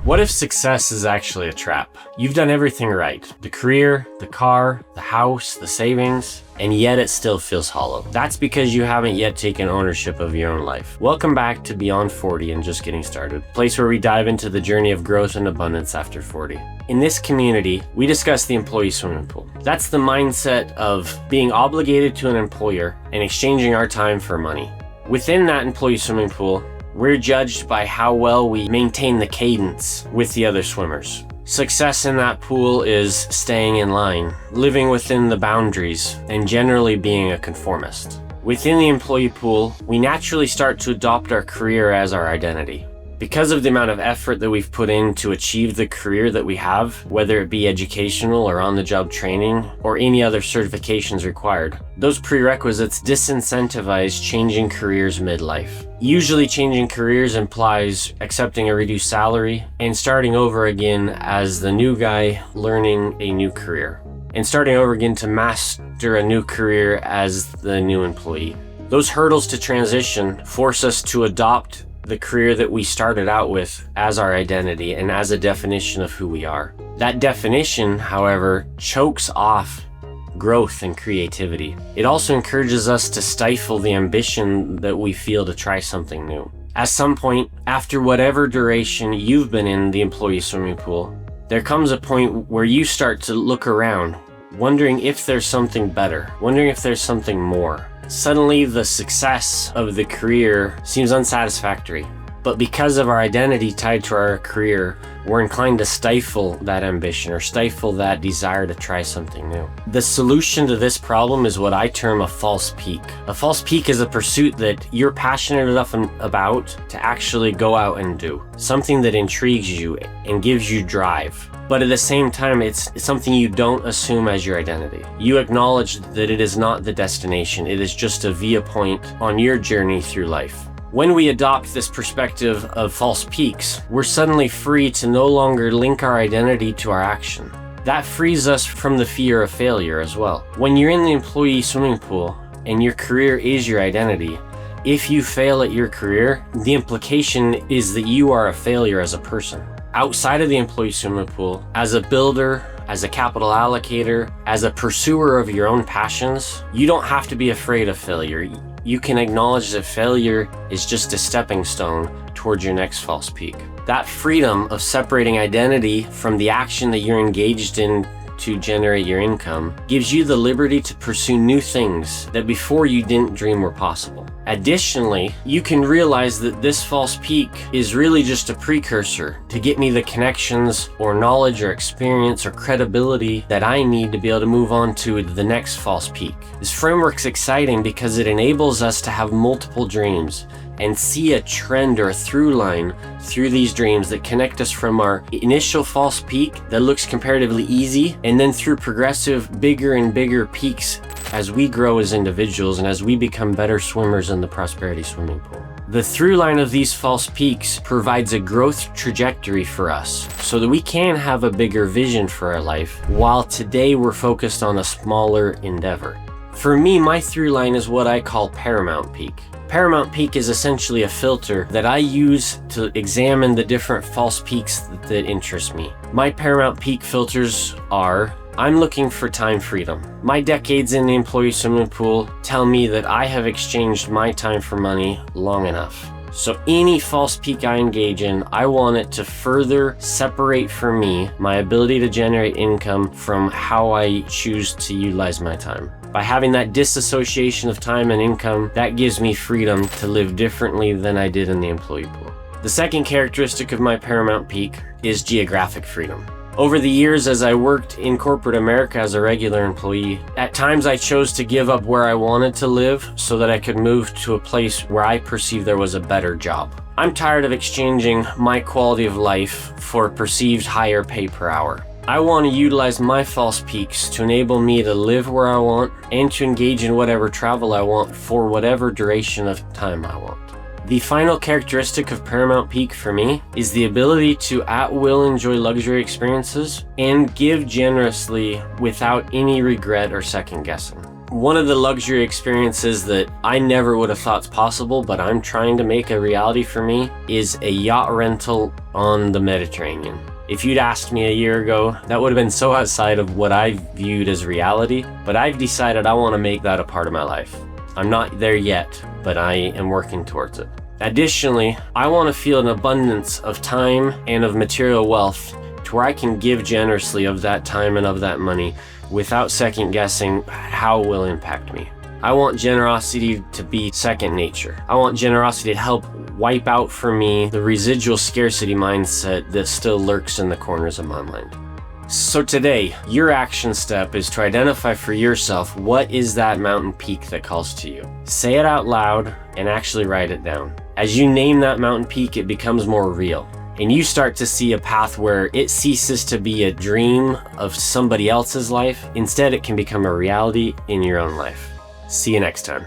What if success is actually a trap? You've done everything right. The career, the car, the house, the savings, and yet it still feels hollow. That's because you haven't yet taken ownership of your own life. Welcome back to Beyond 40 and Just Getting Started, a place where we dive into the journey of growth and abundance after 40. In this community, we discuss the employee swimming pool. That's the mindset of being obligated to an employer and exchanging our time for money. Within that employee swimming pool, we're judged by how well we maintain the cadence with the other swimmers. Success in that pool is staying in line, living within the boundaries, and generally being a conformist. Within the employee pool, we naturally start to adopt our career as our identity. Because of the amount of effort that we've put in to achieve the career that we have, whether it be educational or on-the-job training or any other certifications required, those prerequisites disincentivize changing careers midlife. Usually changing careers implies accepting a reduced salary and starting over again as the new guy learning a new career, and starting over again to master a new career as the new employee. Those hurdles to transition force us to adopt the career that we started out with as our identity and as a definition of who we are. That definition, however, chokes off growth and creativity. It also encourages us to stifle the ambition that we feel to try something new. At some point, after whatever duration you've been in the employee swimming pool, there comes a point where you start to look around, wondering if there's something better, wondering if there's something more. Suddenly, the success of the career seems unsatisfactory. But because of our identity tied to our career, we're inclined to stifle that ambition or stifle that desire to try something new. The solution to this problem is what I term a false peak. A false peak is a pursuit that you're passionate enough about to actually go out and do. Something that intrigues you and gives you drive. But at the same time, it's something you don't assume as your identity. You acknowledge that it is not the destination. It is just a via point on your journey through life. When we adopt this perspective of false peaks, we're suddenly free to no longer link our identity to our action. That frees us from the fear of failure as well. When you're in the employee swimming pool and your career is your identity, if you fail at your career, the implication is that you are a failure as a person. Outside of the employee swimming pool, as a builder, as a capital allocator, as a pursuer of your own passions, you don't have to be afraid of failure. You can acknowledge that failure is just a stepping stone towards your next false peak. That freedom of separating identity from the action that you're engaged in to generate your income gives you the liberty to pursue new things that before you didn't dream were possible. Additionally, you can realize that this false peak is really just a precursor to get me the connections or knowledge or experience or credibility that I need to be able to move on to the next false peak. This framework's exciting because it enables us to have multiple dreams and see a trend or a through line through these dreams that connect us from our initial false peak that looks comparatively easy, and then through progressive bigger and bigger peaks as we grow as individuals and as we become better swimmers in the prosperity swimming pool. The through line of these false peaks provides a growth trajectory for us so that we can have a bigger vision for our life, while today we're focused on a smaller endeavor. For me, my through line is what I call Paramount Peak. Paramount Peak is essentially a filter that I use to examine the different false peaks that interest me. My Paramount Peak filters are: I'm looking for time freedom. My decades in the employee swimming pool tell me that I have exchanged my time for money long enough. So any false peak I engage in, I want it to further separate for me my ability to generate income from how I choose to utilize my time. By having that disassociation of time and income, that gives me freedom to live differently than I did in the employee pool. The second characteristic of my Paramount Peak is geographic freedom. Over the years, as I worked in corporate America as a regular employee, at times I chose to give up where I wanted to live so that I could move to a place where I perceived there was a better job. I'm tired of exchanging my quality of life for a perceived higher pay per hour. I want to utilize my false peaks to enable me to live where I want and to engage in whatever travel I want for whatever duration of time I want. The final characteristic of Paramount Peak for me is the ability to at will enjoy luxury experiences and give generously without any regret or second guessing. One of the luxury experiences that I never would have thought's possible, but I'm trying to make a reality for me, is a yacht rental on the Mediterranean. If you'd asked me a year ago, that would have been so outside of what I viewed as reality, but I've decided I want to make that a part of my life. I'm not there yet, but I am working towards it. Additionally, I want to feel an abundance of time and of material wealth to where I can give generously of that time and of that money without second guessing how it will impact me. I want generosity to be second nature. I want generosity to help wipe out for me the residual scarcity mindset that still lurks in the corners of my mind. So today, your action step is to identify for yourself what is that mountain peak that calls to you. Say it out loud and actually write it down. As you name that mountain peak, it becomes more real. And you start to see a path where it ceases to be a dream of somebody else's life. Instead, it can become a reality in your own life. See you next time.